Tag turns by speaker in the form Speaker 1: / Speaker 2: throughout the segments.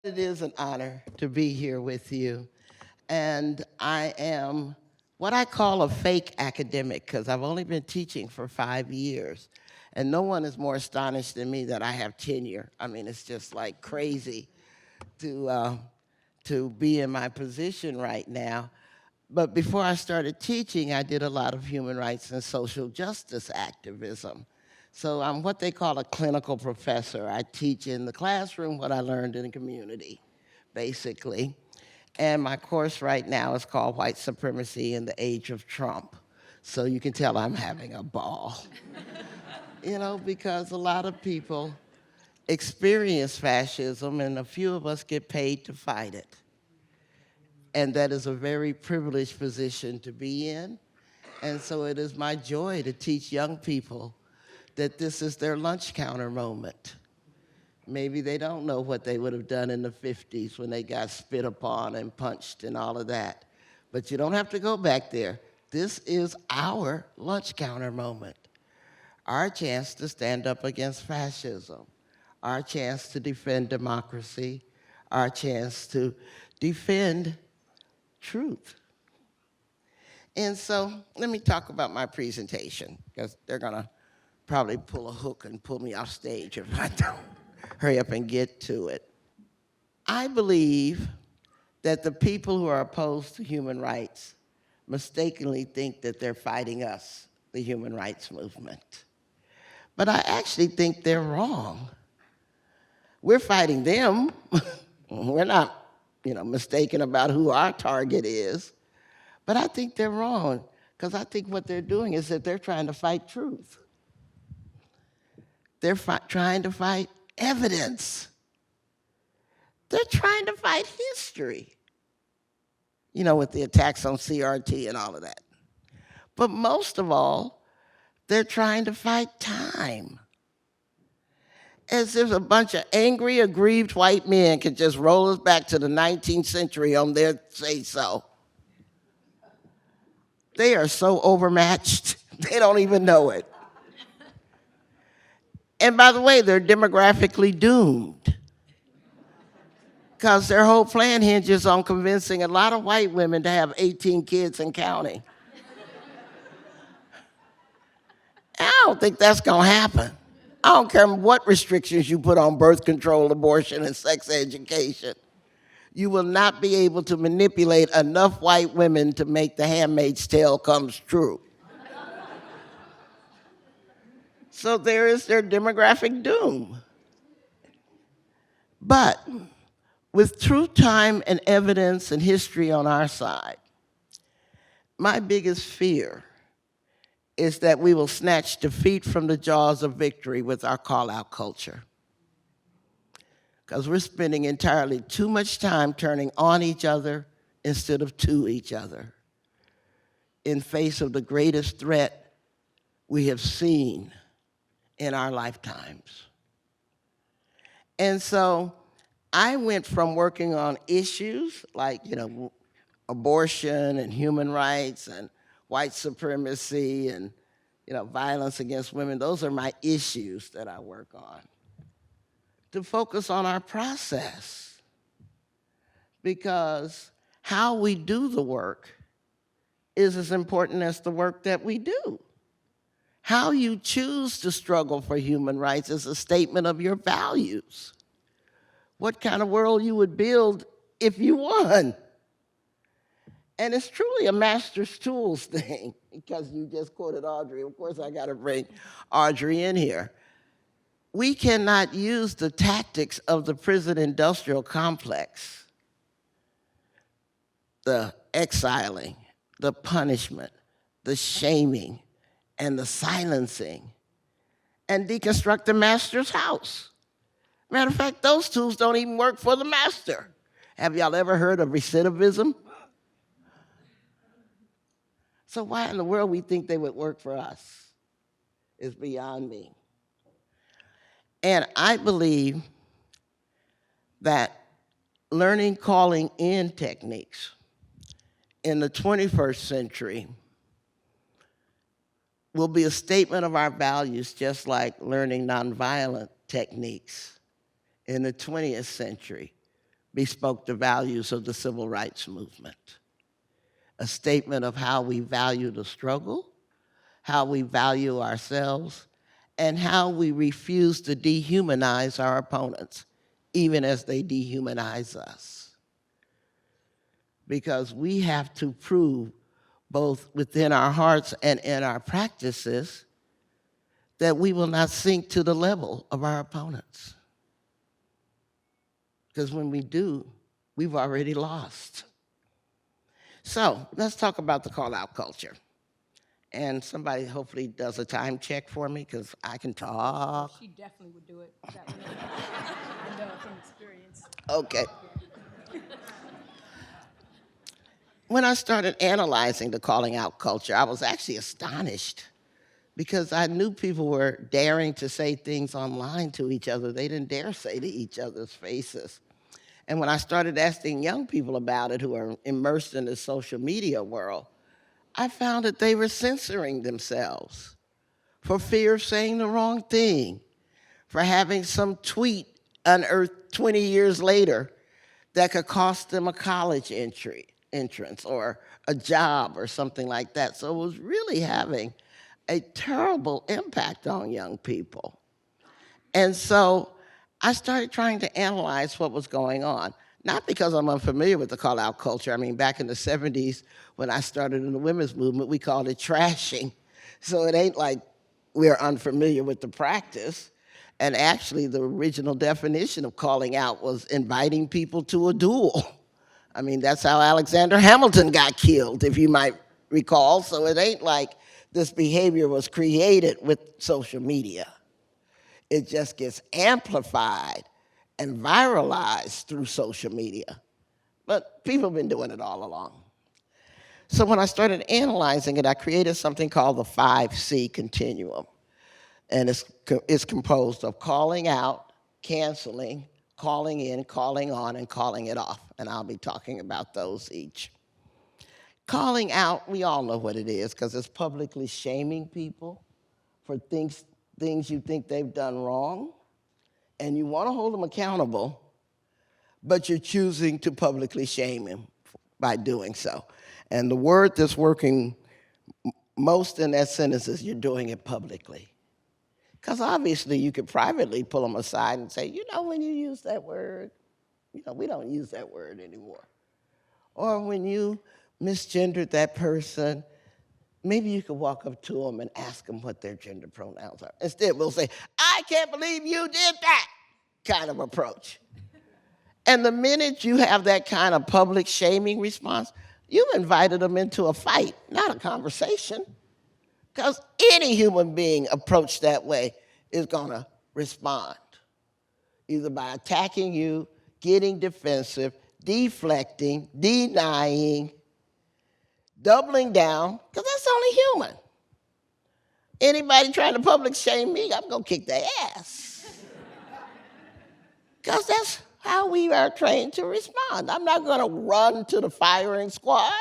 Speaker 1: It is an honor to be here with you. And I am what I call a fake academic because I've only been teaching for 5 years. And no one is more astonished than me that I have tenure. I mean, it's just like crazy to, uh, to be in my position right now. But before I started teaching, I did a lot of human rights and social justice activism. So I'm what they call a clinical professor. I teach in the classroom what I learned in the community, basically. And my course right now is called White Supremacy in the Age of Trump. So you can tell I'm having a ball. Because a lot of people experience fascism and a few of us get paid to fight it. And that is a very privileged position to be in. And so it is my joy to teach young people that this is their lunch counter moment. Maybe they don't know what they would have done in the 50s when they got spit upon and punched and all of that. But you don't have to go back there. This is our lunch counter moment. Our chance to stand up against fascism, our chance to defend democracy, our chance to defend truth. And so let me talk about my presentation, because they're going to probably pull a hook and pull me off stage if I don't hurry up and get to it. I believe that the people who are opposed to human rights mistakenly think that they're fighting us, the human rights movement. But I actually think they're wrong. We're fighting them. We're not, mistaken about who our target is. But I think they're wrong, because I think what they're doing is that they're trying to fight truth. They're trying to fight evidence. They're trying to fight history, with the attacks on CRT and all of that. But most of all, they're trying to fight time. As if a bunch of angry, aggrieved white men could just roll us back to the 19th century on their say-so. They are so overmatched, they don't even know it. And by the way, they're demographically doomed, because their whole plan hinges on convincing a lot of white women to have 18 kids and counting. I don't think that's going to happen. I don't care what restrictions you put on birth control, abortion, and sex education. You will not be able to manipulate enough white women to make The Handmaid's Tale come true. So there is their demographic doom. But with truth, time, and evidence and history on our side, my biggest fear is that we will snatch defeat from the jaws of victory with our call-out culture. Because we're spending entirely too much time turning on each other instead of to each other in face of the greatest threat we have seen in our lifetimes. And so I went from working on issues like, abortion and human rights and white supremacy and, violence against women. Those are my issues that I work on. To focus on our process. Because how we do the work is as important as the work that we do. How you choose to struggle for human rights is a statement of your values. What kind of world you would build if you won. And it's truly a master's tools thing, because you just quoted Audrey. Of course, I got to bring Audrey in here. We cannot use the tactics of the prison industrial complex, the exiling, the punishment, the shaming, and the silencing, and deconstruct the master's house. Matter of fact, those tools don't even work for the master. Have y'all ever heard of recidivism? So why in the world we think they would work for us is beyond me. And I believe that learning calling in techniques in the 21st century will be a statement of our values, just like learning nonviolent techniques in the 20th century bespoke the values of the civil rights movement. A statement of how we value the struggle, how we value ourselves, and how we refuse to dehumanize our opponents, even as they dehumanize us. Because we have to prove, both within our hearts and in our practices, that we will not sink to the level of our opponents. Because when we do, we've already lost. So let's talk about the call-out culture. And somebody hopefully does a time check for me, because I can talk.
Speaker 2: She definitely would do it. That one. I know from experience.
Speaker 1: Okay. When I started analyzing the calling out culture, I was actually astonished, because I knew people were daring to say things online to each other they didn't dare say to each other's faces. And when I started asking young people about it who are immersed in the social media world, I found that they were censoring themselves for fear of saying the wrong thing, for having some tweet unearthed 20 years later that could cost them a college entrance or a job or something like that. So it was really having a terrible impact on young people. And so I started trying to analyze what was going on, not because I'm unfamiliar with the call-out culture. I mean, back in the 70s, when I started in the women's movement, we called it trashing. So it ain't like we're unfamiliar with the practice. And actually, the original definition of calling out was inviting people to a duel. I mean, that's how Alexander Hamilton got killed, if you might recall. So it ain't like this behavior was created with social media. It just gets amplified and viralized through social media. But people have been doing it all along. So when I started analyzing it, I created something called the 5C continuum. And it's composed of calling out, canceling, calling in, calling on, and calling it off. And I'll be talking about those each. Calling out, we all know what it is, because it's publicly shaming people for things you think they've done wrong, and you want to hold them accountable, but you're choosing to publicly shame them by doing so. And the word that's working most in that sentence is you're doing it publicly. Because obviously you could privately pull them aside and say, you know, when you use that word, you know, we don't use that word anymore. Or when you misgendered that person, maybe you could walk up to them and ask them what their gender pronouns are. Instead, we'll say, I can't believe you did that, kind of approach. And the minute you have that kind of public shaming response, you've invited them into a fight, not a conversation. Because any human being approached that way is going to respond, either by attacking you, getting defensive, deflecting, denying, doubling down, because that's only human. Anybody trying to public shame me, I'm going to kick their ass. Because that's how we are trained to respond. I'm not going to run to the firing squad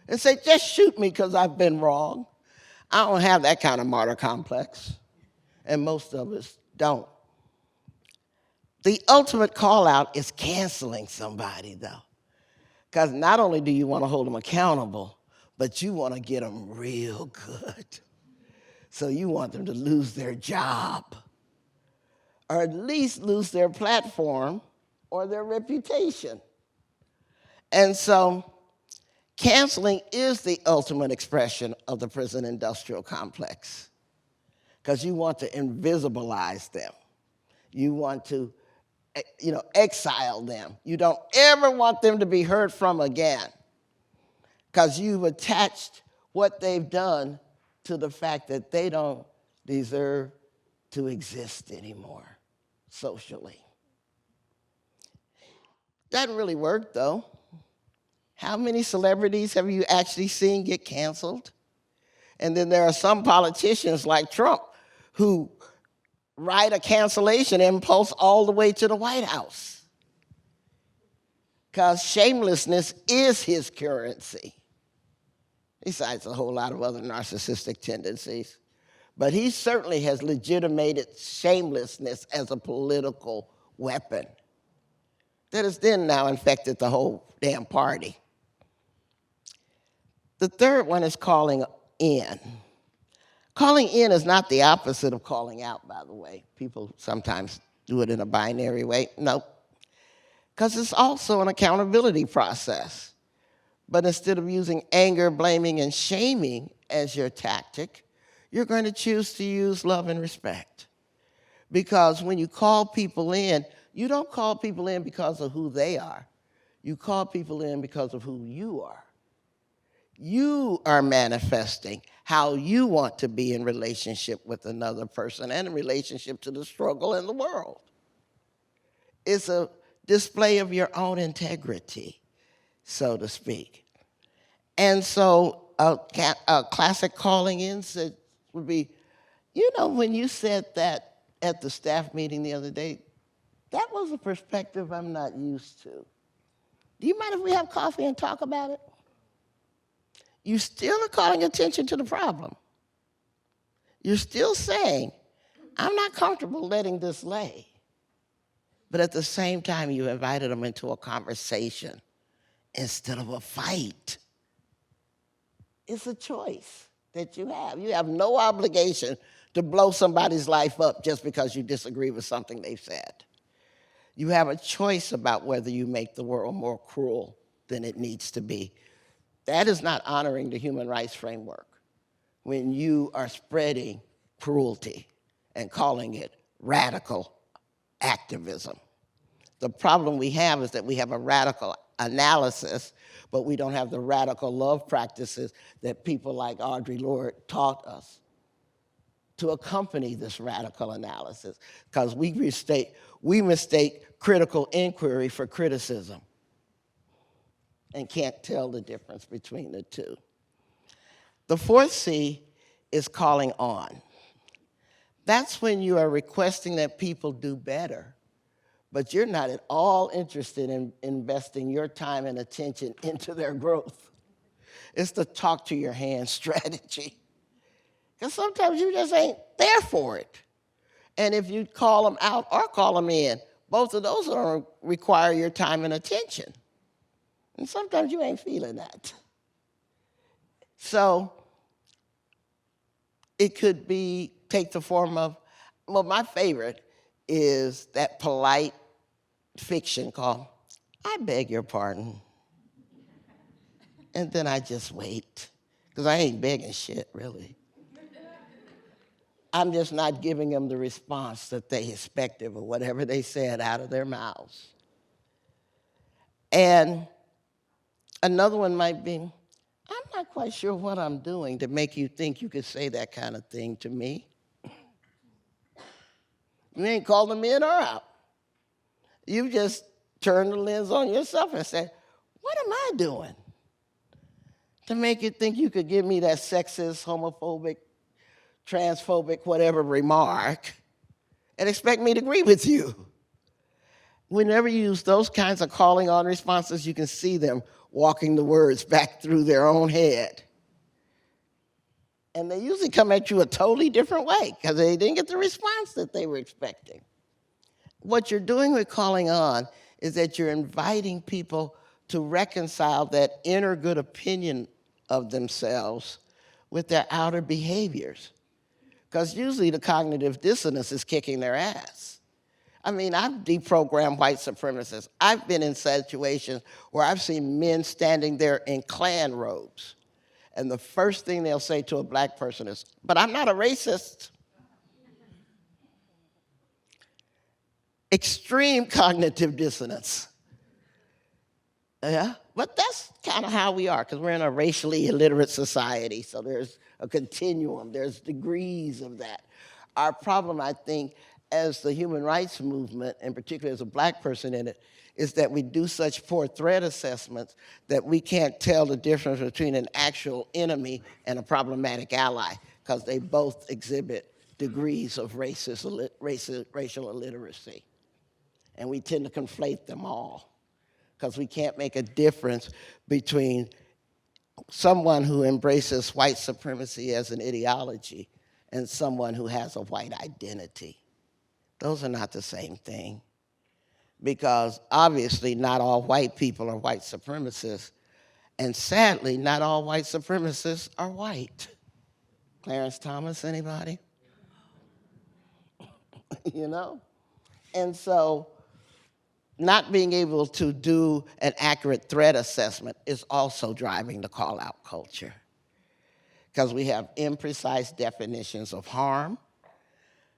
Speaker 1: and say, just shoot me because I've been wrong. I don't have that kind of martyr complex, and most of us don't. The ultimate call out is canceling somebody, though. Because not only do you want to hold them accountable, but you want to get them real good. So you want them to lose their job, or at least lose their platform or their reputation. And so canceling is the ultimate expression of the prison industrial complex, because you want to invisibilize them. You want to, exile them. You don't ever want them to be heard from again, because you've attached what they've done to the fact that they don't deserve to exist anymore socially. Doesn't really work, though. How many celebrities have you actually seen get canceled? And then there are some politicians like Trump who write a cancellation impulse all the way to the White House, because shamelessness is his currency, besides a whole lot of other narcissistic tendencies. But he certainly has legitimated shamelessness as a political weapon, that has then now infected the whole damn party. The third one is calling in. Calling in is not the opposite of calling out, by the way. People sometimes do it in a binary way. No, because it's also an accountability process. But instead of using anger, blaming, and shaming as your tactic, you're going to choose to use love and respect. Because when you call people in, you don't call people in because of who they are. You call people in because of who you are. You are manifesting how you want to be in relationship with another person and in relationship to the struggle in the world. It's a display of your own integrity, so to speak. And so a classic calling in would be, you know, when you said that at the staff meeting the other day, that was a perspective I'm not used to. Do you mind if we have coffee and talk about it? You still are calling attention to the problem. You're still saying, I'm not comfortable letting this lay. But at the same time, you invited them into a conversation instead of a fight. It's a choice that you have. You have no obligation to blow somebody's life up just because you disagree with something they've said. You have a choice about whether you make the world more cruel than it needs to be. That is not honoring the human rights framework when you are spreading cruelty and calling it radical activism. The problem we have is that we have a radical analysis, but we don't have the radical love practices that people like Audre Lorde taught us to accompany this radical analysis, because we mistake critical inquiry for criticism and can't tell the difference between the two. The fourth C is calling on. That's when you are requesting that people do better, but you're not at all interested in investing your time and attention into their growth. It's the talk to your hand strategy. Because sometimes you just ain't there for it. And if you call them out or call them in, both of those are going to require your time and attention. And sometimes you ain't feeling that. So it could take the form of, well, my favorite is that polite fiction called, I beg your pardon. And then I just wait, because I ain't begging shit, really. I'm just not giving them the response that they expected or whatever they said out of their mouths. And another one might be, I'm not quite sure what I'm doing to make you think you could say that kind of thing to me. You ain't called them in or out. You just turn the lens on yourself and say, what am I doing to make you think you could give me that sexist, homophobic, transphobic, whatever remark and expect me to agree with you? Whenever you use those kinds of calling on responses, you can see them walking the words back through their own head. And they usually come at you a totally different way because they didn't get the response that they were expecting. What you're doing with calling on is that you're inviting people to reconcile that inner good opinion of themselves with their outer behaviors. Because usually the cognitive dissonance is kicking their ass. I mean, I've deprogrammed white supremacists. I've been in situations where I've seen men standing there in Klan robes. And the first thing they'll say to a black person is, but I'm not a racist. Extreme cognitive dissonance. Yeah, but that's kind of how we are, because we're in a racially illiterate society, so there's a continuum, there's degrees of that. Our problem, I think, as the human rights movement, and particularly as a black person in it, is that we do such poor threat assessments that we can't tell the difference between an actual enemy and a problematic ally, because they both exhibit degrees of racial illiteracy. And we tend to conflate them all, because we can't make a difference between someone who embraces white supremacy as an ideology and someone who has a white identity. Those are not the same thing. because obviously not all white people are white supremacists, and sadly, not all white supremacists are white. Clarence Thomas, anybody? You know? And so not being able to do an accurate threat assessment is also driving the call-out culture, because we have imprecise definitions of harm.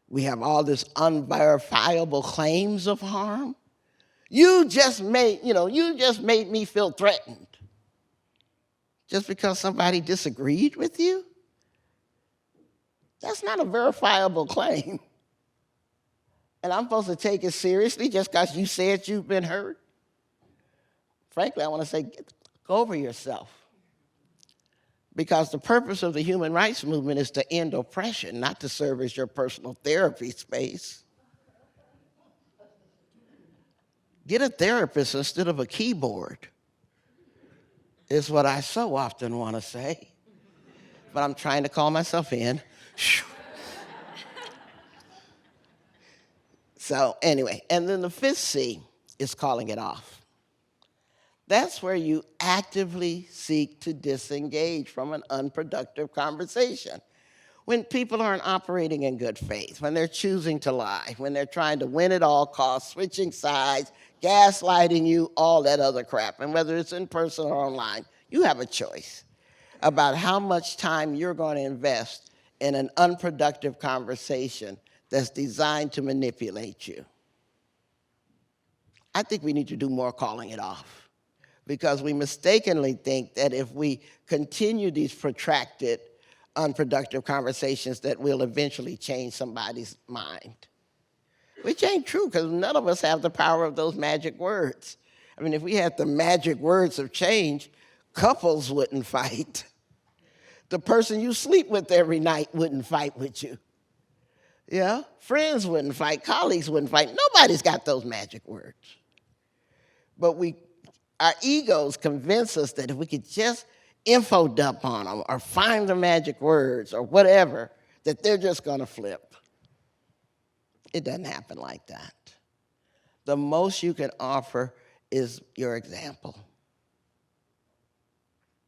Speaker 1: We have all this unverifiable claims of harm. You just made me feel threatened. Just because somebody disagreed with you? That's not a verifiable claim. And I'm supposed to take it seriously just because you said you've been hurt? Frankly, I want to say, go over yourself. Because the purpose of the human rights movement is to end oppression, not to serve as your personal therapy space. Get a therapist instead of a keyboard, is what I so often want to say. But I'm trying to call myself in. So anyway, and then the fifth C is calling it off. That's where you actively seek to disengage from an unproductive conversation. When people aren't operating in good faith, when they're choosing to lie, when they're trying to win at all costs, switching sides, gaslighting you, all that other crap. And whether it's in person or online, you have a choice about how much time you're going to invest in an unproductive conversation that's designed to manipulate you. I think we need to do more calling it off, because we mistakenly think that if we continue these protracted, unproductive conversations that we'll eventually change somebody's mind. Which ain't true, because none of us have the power of those magic words. I mean, if we had the magic words of change, couples wouldn't fight. The person you sleep with every night wouldn't fight with you. Yeah, friends wouldn't fight, colleagues wouldn't fight. Nobody's got those magic words. But our egos convince us that if we could just info dump on them or find the magic words or whatever, that they're just going to flip. It doesn't happen like that. The most you can offer is your example.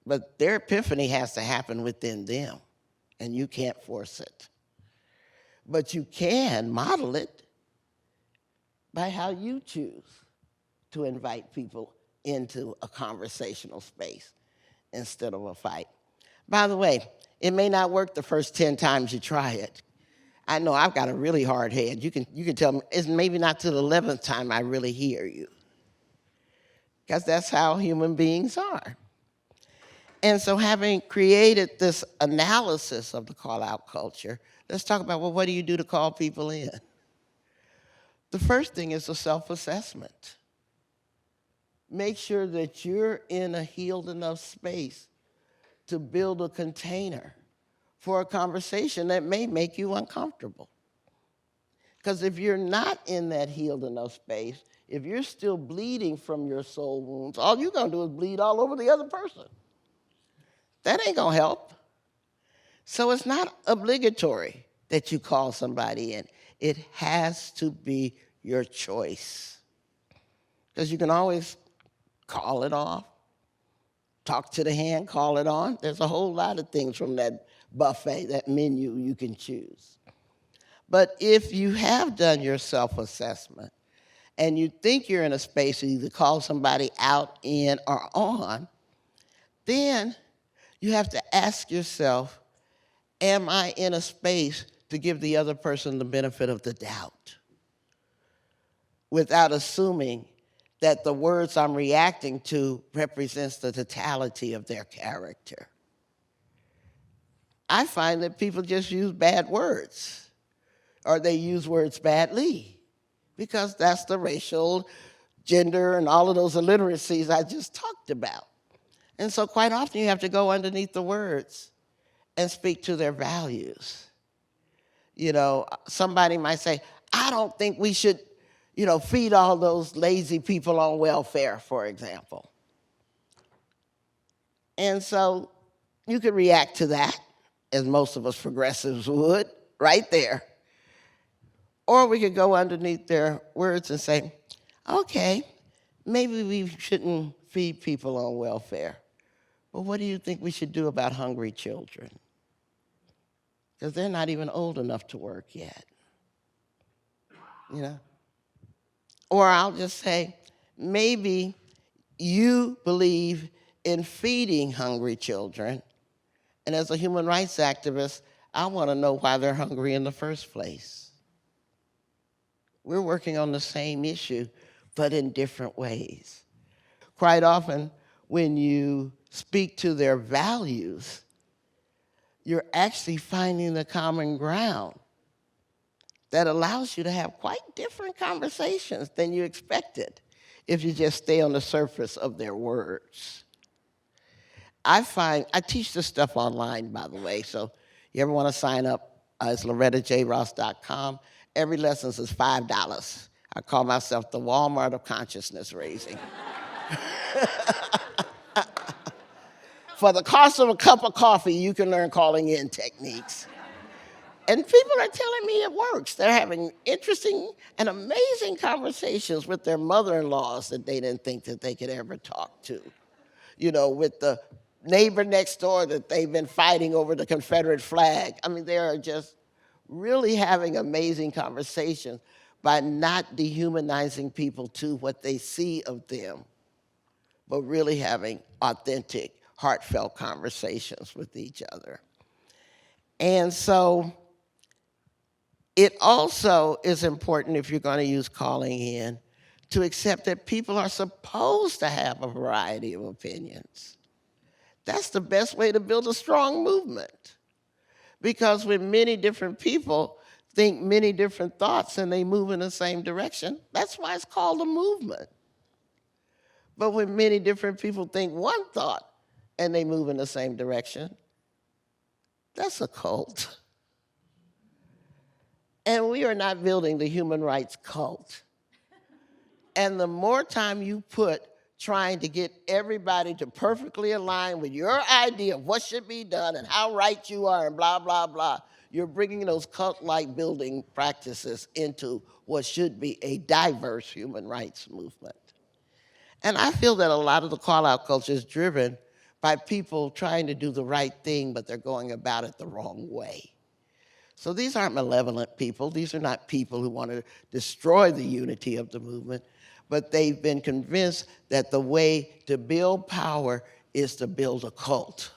Speaker 1: But their epiphany has to happen within them, and you can't force it. But you can model it by how you choose to invite people into a conversational space instead of a fight. By the way, it may not work the first 10 times you try it. I know I've got a really hard head. You can tell me, it's maybe not to the 11th time I really hear you. Because that's how human beings are. And so having created this analysis of the call-out culture, let's talk about, well, what do you do to call people in? The first thing is a self-assessment. Make sure that you're in a healed enough space to build a container for a conversation that may make you uncomfortable. Because if you're not in that healed enough space, if you're still bleeding from your soul wounds, all you're going to do is bleed all over the other person. That ain't going to help. So it's not obligatory that you call somebody in. It has to be your choice. Because you can always call it off, talk to the hand, call it on. There's a whole lot of things from that buffet, that menu you can choose. But if you have done your self-assessment and you think you're in a space to either call somebody out, in, or on, then you have to ask yourself, am I in a space to give the other person the benefit of the doubt without assuming that the words I'm reacting to represents the totality of their character? I find that people just use bad words, or they use words badly, because that's the racial, gender, and all of those illiteracies I just talked about. And so quite often you have to go underneath the words and speak to their values. You know, somebody might say, I don't think we should, feed all those lazy people on welfare, for example. And so you could react to that, as most of us progressives would, right there. Or we could go underneath their words and say, Okay, maybe we shouldn't feed people on welfare. But what do you think we should do about hungry children? Because they're not even old enough to work yet, you know? Or I'll just say, maybe you believe in feeding hungry children, and as a human rights activist, I want to know why they're hungry in the first place. We're working on the same issue, but in different ways. Quite often, when you speak to their values, you're actually finding the common ground that allows you to have quite different conversations than you expected if you just stay on the surface of their words. I teach this stuff online, by the way, so you ever want to sign up, it's lorettajross.com. Every lesson is $5. I call myself the Walmart of consciousness raising. For the cost of a cup of coffee, you can learn calling in techniques. And people are telling me it works. They're having interesting and amazing conversations with their mother-in-laws that they didn't think that they could ever talk to. You know, with the neighbor next door that they've been fighting over the Confederate flag. I mean, they are just really having amazing conversations by not dehumanizing people to what they see of them, but really having authentic, heartfelt conversations with each other. And so it also is important, if you're going to use calling in, to accept that people are supposed to have a variety of opinions. That's the best way to build a strong movement. Because when many different people think many different thoughts and they move in the same direction, that's why it's called a movement. But when many different people think one thought and they move in the same direction, that's a cult. And we are not building the human rights cult. And the more time you put trying to get everybody to perfectly align with your idea of what should be done and how right you are and blah, blah, blah, you're bringing those cult-like building practices into what should be a diverse human rights movement. And I feel that a lot of the call-out culture is driven by people trying to do the right thing, but they're going about it the wrong way. So these aren't malevolent people. These are not people who want to destroy the unity of the movement, but they've been convinced that the way to build power is to build a cult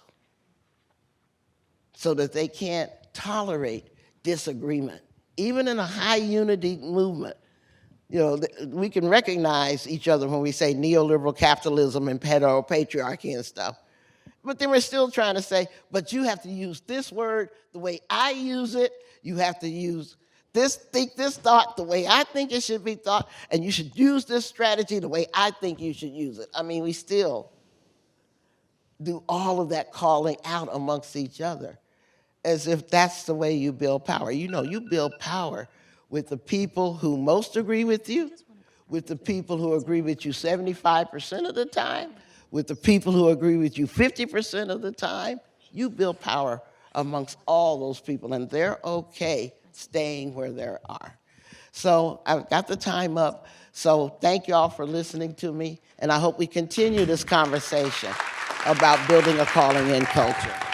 Speaker 1: so that they can't tolerate disagreement. Even in a high unity movement, you know, we can recognize each other when we say neoliberal capitalism and patriarchy and stuff. But then we're still trying to say, but you have to use this word the way I use it. You have to use think this thought the way I think it should be thought, and you should use this strategy the way I think you should use it. I mean, we still do all of that calling out amongst each other as if that's the way you build power. You know, you build power with the people who most agree with you, with the people who agree with you 75% of the time, with the people who agree with you 50% of the time. You build power amongst all those people, and they're okay staying where they are. So I've got the time up. So thank you all for listening to me, and I hope we continue this conversation about building a calling in culture.